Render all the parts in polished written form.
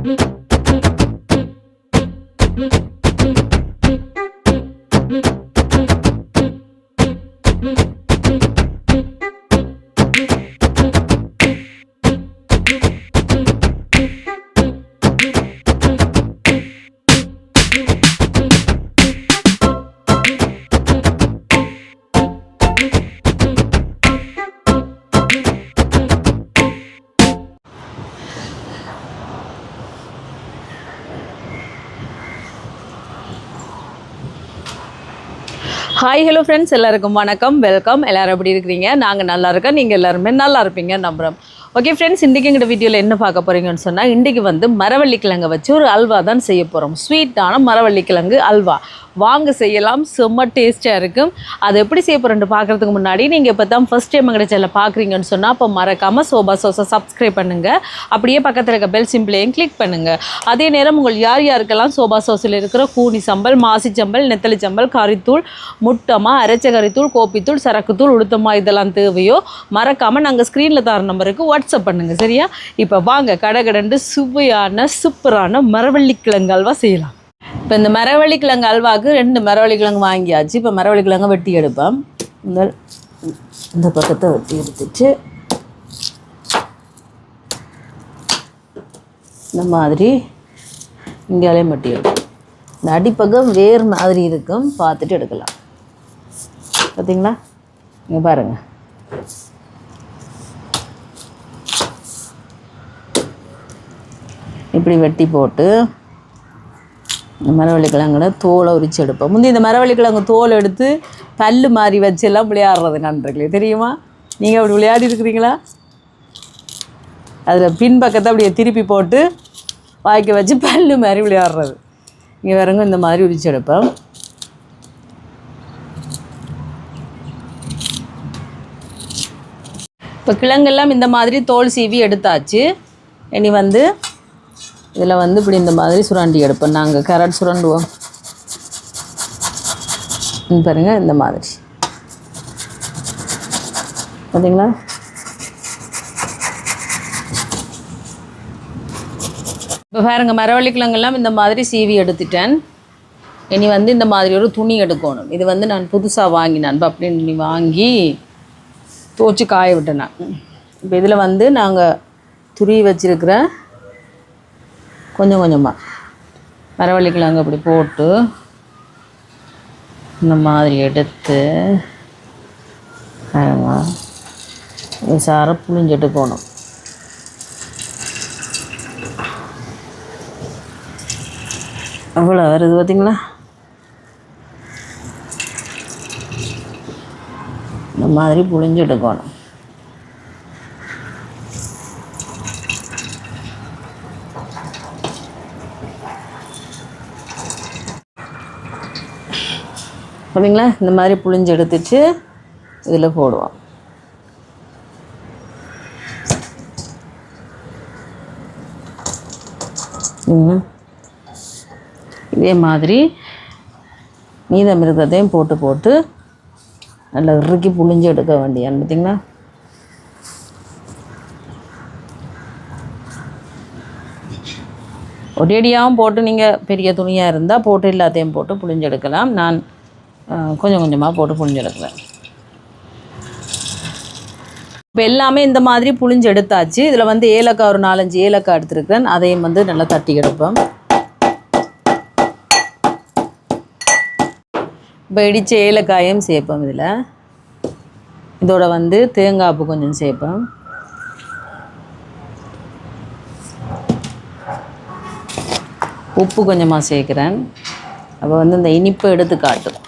Hi hello friends, எல்லாருக்கும் வணக்கம், welcome. எல்லோரும் எப்படி இருக்கிறீங்க? நாங்கள் நல்லா இருக்கோம், நீங்கள் எல்லாருமே நல்லா இருப்பீங்க நம்புகிறோம். ஓகே ஃப்ரெண்ட்ஸ், இன்றைக்கி எங்கள் வீடியோவில் என்ன பார்க்க போகிறீங்கன்னு சொன்னால், இன்றைக்கி வந்து மரவள்ளிக்கிழங்கை வச்சு ஒரு அல்வா தான் செய்ய போகிறோம். ஸ்வீட்டான மரவள்ளிக்கிழங்கு அல்வா வாங்க செய்யலாம். செம்ம டேஸ்ட்டாக இருக்கும். அது எப்படி செய்ய போகிறேன்னு பார்க்குறதுக்கு முன்னாடி நீங்கள் இப்போ தான் ஃபஸ்ட் டைம் எங்கள் சேனலில் பார்க்குறீங்கன்னு சொன்னால், அப்போ மறக்காமல் சோபா சோஸை சப்ஸ்கிரைப் பண்ணுங்கள். அப்படியே பக்கத்தில் இருக்க பெல் சிம்பிளையும் கிளிக் பண்ணுங்கள். அதே நேரம் உங்கள் யார் யாருக்கெல்லாம் சோபா சோஸில் இருக்கிற கூனி சம்பல், மாசி சம்பல், நெத்தலி சம்பல், கறித்தூள், முட்டமா, அரைச்ச கறித்தூள், கோப்பித்தூள், சரக்குத்தூள், உளுத்தமா இதெல்லாம் தேவையோ மறக்காமல் நாங்கள் ஸ்க்ரீனில் தர நம்பருக்கு வாட்ஸ்அப் பண்ணுங்கள். சரியா? இப்போ வாங்க கடகடண்டு சுவையான சூப்பரான மரவள்ளிக்கிழங்கு அல்வா செய்யலாம். இப்போ இந்த மரவள்ளிக்கிழங்கு அல்வாவுக்கு 2 மரவள்ளிக்கிழங்கு வாங்கியாச்சு. இப்போ மரவள்ளிக்கிழங்கு வெட்டி எடுப்பேன். இந்த பக்கத்தை வெட்டி எடுத்துட்டு இந்த மாதிரி இங்கேயும் வெட்டி எடுப்போம். இந்த அடிப்பக்கம் வேறு மாதிரி இருக்கும், பார்த்துட்டு எடுக்கலாம். பார்த்தீங்களா? இங்கே பாருங்கள். இப்படி வெட்டி போட்டு இந்த மரவள்ளிக்கிழங்குல தோலை உரிச்சு எடுப்போம். முந்தி இந்த மரவள்ளிக்கிழங்கு தோலை எடுத்து பல்லு மாதிரி வச்செல்லாம் விளையாடுறது நண்பர்களே, தெரியுமா? நீங்கள் அப்படி விளையாடி இருக்கிறீங்களா? அதில் பின்பக்கத்தை அப்படியே திருப்பி போட்டு வாய்க்க வச்சு பல்லு மாதிரி விளையாடுறது. இங்கே வரங்க இந்த மாதிரி உரிச்சு எடுப்போம். இப்போ கிழங்கெல்லாம் இந்த மாதிரி தோல் சீவி எடுத்தாச்சு. இனி வந்து இதில் வந்து இப்படி இந்த மாதிரி சுரண்டி எடுப்போம். நாங்கள் கேரட் சுரண்டுவோம் பாருங்கள், இந்த மாதிரி. பார்த்தீங்களா? இப்போ பாருங்க, மரவள்ளிக்கிழங்கெல்லாம் இந்த மாதிரி சீவி எடுத்துட்டேன். இனி வந்து இந்த மாதிரி ஒரு துணி எடுக்கணும். இது வந்து நான் புதுசாக வாங்கினேன். இப்போ அப்படின்னு வாங்கி துவச்சி காய விட்டேன் நான். இப்போ இதில் வந்து நாங்கள் துருவி வச்சுருக்கிற கொஞ்சம் கொஞ்சமாக மரவள்ளிக்கிழங்கு அப்படி போட்டு இந்த மாதிரி எடுத்து சாரை புளிஞ்சிட்டு போகணும். அவ்வளோ வருது பார்த்திங்களா? இந்த மாதிரி புளிஞ்சு எடுக்கணும். பார்த்தீங்களா? இந்த மாதிரி புளிஞ்சு எடுத்துட்டு இதில் போடுவோம். இதே மாதிரி மீதம் இருக்கிறதையும் போட்டு போட்டு நல்லா இறுக்கி புளிஞ்சு எடுக்க வேண்டியான்னு பார்த்தீங்களா? ஒரேடியாகவும் போட்டு நீங்கள் பெரிய துணியாக இருந்தால் போட்டு எல்லாத்தையும் போட்டு புளிஞ்சு எடுக்கலாம். நான் கொஞ்சம் கொஞ்சமாக போட்டு புளிஞ்சு எடுக்கிறேன். இப்போ எல்லாமே இந்த மாதிரி புளிஞ்சு எடுத்தாச்சு. இதில் வந்து ஏலக்காய் ஒரு 4-5 ஏலக்காய் எடுத்துருக்கிறேன். அதையும் வந்து நல்லா தட்டி எடுப்போம். இப்போ இடித்த ஏலக்காயும் சேர்ப்போம். இதில் இதோட வந்து தேங்காய் பூ கொஞ்சம் சேர்ப்போம். உப்பு கொஞ்சமாக சேர்க்குறேன். அப்போ வந்து இந்த இனிப்பை எடுத்து காட்டும்.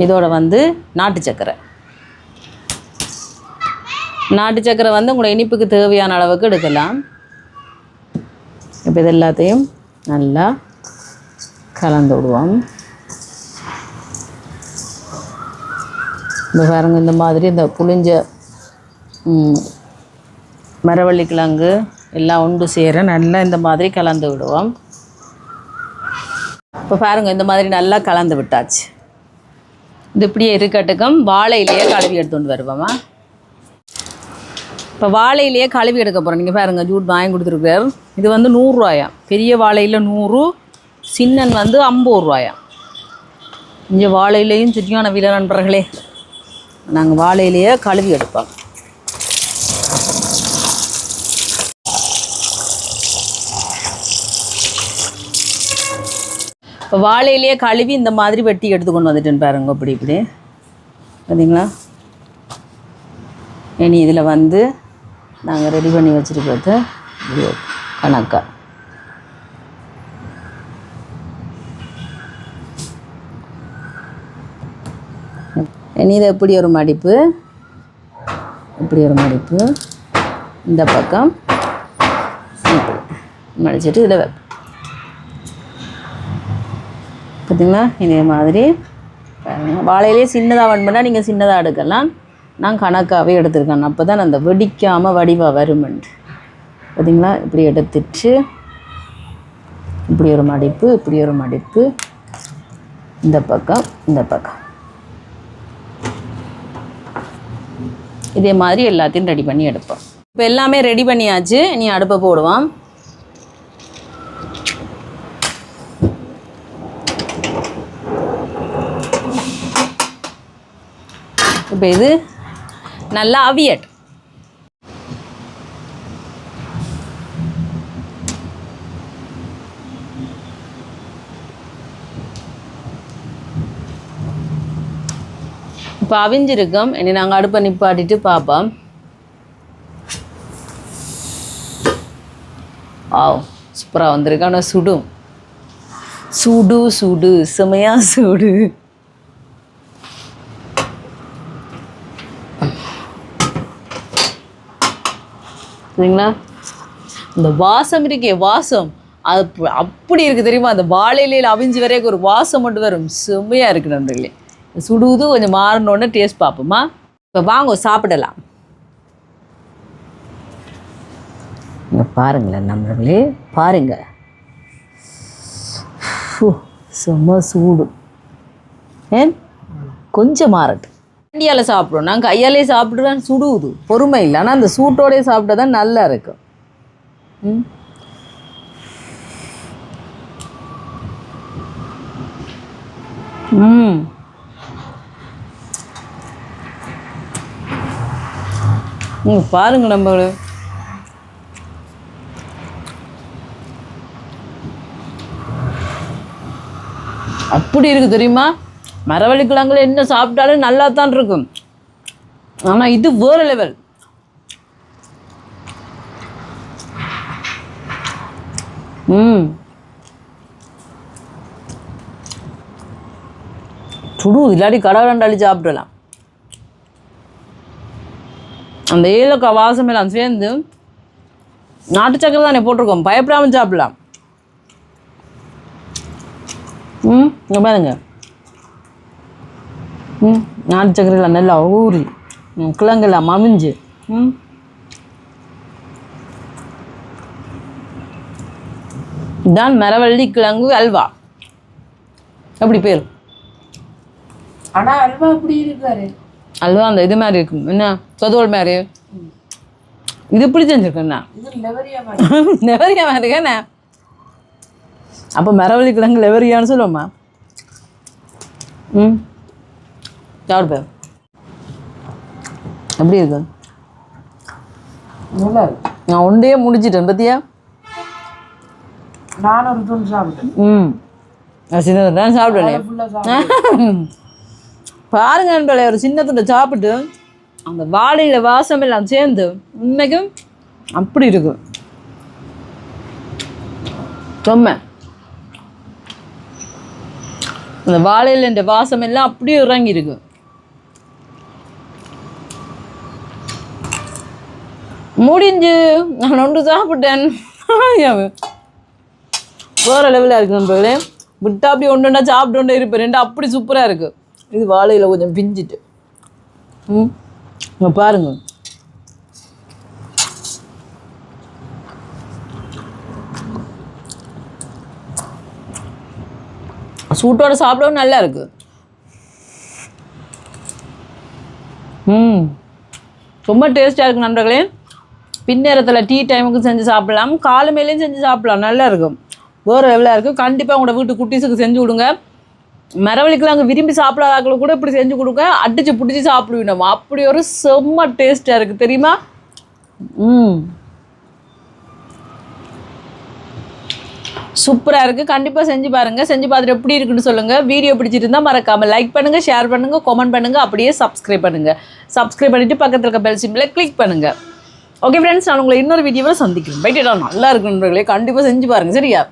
இதோட வந்து நாட்டு சர்க்கரை வந்து உங்களோட இனிப்புக்கு தேவையான அளவுக்கு எடுக்கலாம். இப்போ இது எல்லாத்தையும் நல்லா கலந்து விடுவோம். இந்த பாருங்க, இந்த மாதிரி இந்த புளிஞ்ச மரவள்ளிக்கிழங்கு எல்லாம் ஒன்று சேர நல்லா இந்த மாதிரி கலந்து விடுவோம். இப்போ பாருங்கள், இந்த மாதிரி நல்லா கலந்து விட்டாச்சு. இது இப்படியே இருக்கட்டுக்கும் வாழை இலையை கழுவி எடுத்துகிட்டு வருவோமா. இப்போ வாழையிலேயே கழுவி எடுக்க போகிறோம். நீங்கள் பாருங்கள், ஜூட் வாங்கி கொடுத்துருக்காரு. இது வந்து 100 ரூபாயா, பெரிய வாழையில் 100, சின்னன் வந்து 50 ரூபாயா. இங்கே வாழையிலையும் சுற்றியான விலை நண்பர்களே. நாங்கள் வாழையிலேயே கழுவி எடுப்போம். இப்போ வாழையிலேயே கழுவி இந்த மாதிரி வெட்டி எடுத்து கொண்டு வந்துட்டேன்னு பாருங்க. இப்படி இப்படி பார்த்தீங்களா? இனி இதில் வந்து நாங்கள் ரெடி பண்ணி வச்சுருக்கிறது இப்படி கணக்காக இனி இதை இப்படி ஒரு மடிப்பு, இப்படி ஒரு மடிப்பு, இந்த பக்கம் மடிச்சிட்டு இதில் வைப்பேன். பார்த்திங்களா? இதே மாதிரி வாழையிலே சின்னதாக வேணும்னா நீங்கள் சின்னதாக எடுக்கலாம். நான் கணக்காகவே எடுத்துருக்கேன். அப்போ தான் அந்த வெடிக்காமல் வடிவாக வருமெண்டு. பார்த்திங்களா? இப்படி எடுத்துட்டு இப்படி ஒரு மடிப்பு, இப்படி ஒரு மடிப்பு, இந்த பக்கம் இந்த பக்கம், இதே மாதிரி எல்லாத்தையும் ரெடி பண்ணி எடுப்போம். இப்போ எல்லாமே ரெடி பண்ணியாச்சு. நீ அடுப்பை போடுவான். இப்போ இது நல்லா அவியட். இப்போ அவிஞ்சிருக்கோம். இனி நாங்கள் அடுப்பை நிப்பாட்டிட்டு பார்ப்போம். சூப்பராக வந்திருக்கு. ஆனால் சுடும், சுடு சுடு, செமையாக சுடு. சரிங்களா? இந்த வாசம் இருக்கே, வாசம் அது அப்படி இருக்குது தெரியுமா? அந்த வாழையிலையில் அவிஞ்சு வரைக்கும் ஒரு வாசம் மட்டும் வரும். செம்மையாக இருக்குது நண்பர்களே. சுடுவது கொஞ்சம் மாறினோடனே டேஸ்ட் பார்ப்போமா? இப்போ வாங்க சாப்பிடலாம். இங்கே பாருங்களேன் நண்பர்களே, பாருங்க, செம்ம சூடு. ஏன் கொஞ்சம் மாறட்டும். கையால் சாப்பிடுவோம். நான் கையாலே சாப்பிட்டு தான் சுடுவது, பொறுமை இல்லை. ஆனால் அந்த சூட்டோடையே சாப்பிட்டா தான் நல்லா இருக்கும். பாருங்க நம்ம அப்படி இருக்கு தெரியுமா? மரவள்ளிக்கிழங்குல என்ன சாப்பிட்டாலும் நல்லா தான் இருக்கும். ஆனால் இது வேறு லெவல். சுடு இல்லாட்டி கடவுளாண்டாளி சாப்பிடலாம். அந்த ஏலக்காய் வாசம் எல்லாம் சேர்ந்து நாட்டு சக்கரை தானே போட்டிருக்கோம், பயப்படாமல் சாப்பிடலாம். இங்கே பாருங்க, நாட்டு சக்கரைலாம் நல்லா ஊறி கிழங்கெல்லாம் மமிஞ்சு. இதுதான் மரவள்ளி கிழங்கு அல்வா. எப்படி பேர்? ஆனால் அல்வா அப்படி இருக்காரு. அல்வா அந்த இது மாதிரி இருக்கும், என்ன சொதோல் மாதிரி. இது இப்படி செஞ்சுருக்கேண்ணா, நெவரியா மாதிரி இருக்கேண்ணா. அப்போ மரவள்ளி கிழங்கு லெவரியான்னு சொல்லுவோம்மா. சாப்பிடு, எப்படி இருக்கு? நான் ஒன்றே முடிச்சிட்டேன் பத்தியா. நான் ஒரு தூள் சாப்பிட்டேன். சின்னதான் சாப்பிட்டேன். பாருங்க நண்பர்களே, ஒரு சின்ன துண்டை சாப்பிட்டு அந்த வாழையில வாசம் எல்லாம் சேர்ந்து உண்மைக்கும் அப்படி இருக்கும். ரொம்ப அந்த வாழையில இந்த வாசம் எல்லாம் அப்படியே இறங்கி இருக்கு. முடிஞ்சு நான் ஒன்று சாப்பிட்டேன். வேற லெவலாக இருக்கு நண்பர்களே. விட்டா அப்படி ஒன்றுண்டா சாப்பிட்டு ஒன்று இருப்பேன். ரெண்டு அப்படி சூப்பராக இருக்கு. இது வாழையில கொஞ்சம் பிஞ்சிட்டு. பாருங்க, சூட்டோட சாப்பிடவும் நல்லா இருக்கு. ரொம்ப டேஸ்டாக இருக்கு நண்பர்களே. பின்னேரத்தில் டீ டைமுக்கு செஞ்சு சாப்பிடலாம், காலை மேலேயும் செஞ்சு சாப்பிடலாம், நல்லா இருக்கும். வேறு எவ்வளோ இருக்குது. கண்டிப்பாக உங்களோட வீட்டு குட்டீஸுக்கு செஞ்சு கொடுங்க. மரவள்ளிக்கிழங்கு விரும்பி சாப்பிடாதாக்களை கூட இப்படி செஞ்சு கொடுங்க, அடித்து பிடிச்சி சாப்பிடுவோம். அப்படி ஒரு செம்ம டேஸ்ட்டாக இருக்குது தெரியுமா. சூப்பராக இருக்குது. கண்டிப்பாக செஞ்சு பாருங்கள். செஞ்சு பார்த்துட்டு எப்படி இருக்குன்னு சொல்லுங்கள். வீடியோ பிடிச்சிட்டு இருந்தால் மறக்காமல் லைக் பண்ணுங்கள், ஷேர் பண்ணுங்கள், கமெண்ட் பண்ணுங்கள், அப்படியே சப்ஸ்கிரைப் பண்ணுங்கள். சப்ஸ்கிரைப் பண்ணிவிட்டு பக்கத்தில் இருக்க பெல் சிம்பிளை கிளிக் பண்ணுங்கள். ஓகே ஃப்ரெண்ட்ஸ், நான் உங்களை இன்னொரு வீடியோவில் சந்திக்கிறேன். பைட்டா நல்லா இருக்குன்றவங்களே கண்டிப்பாக செஞ்சு பாருங்கள் சரியா.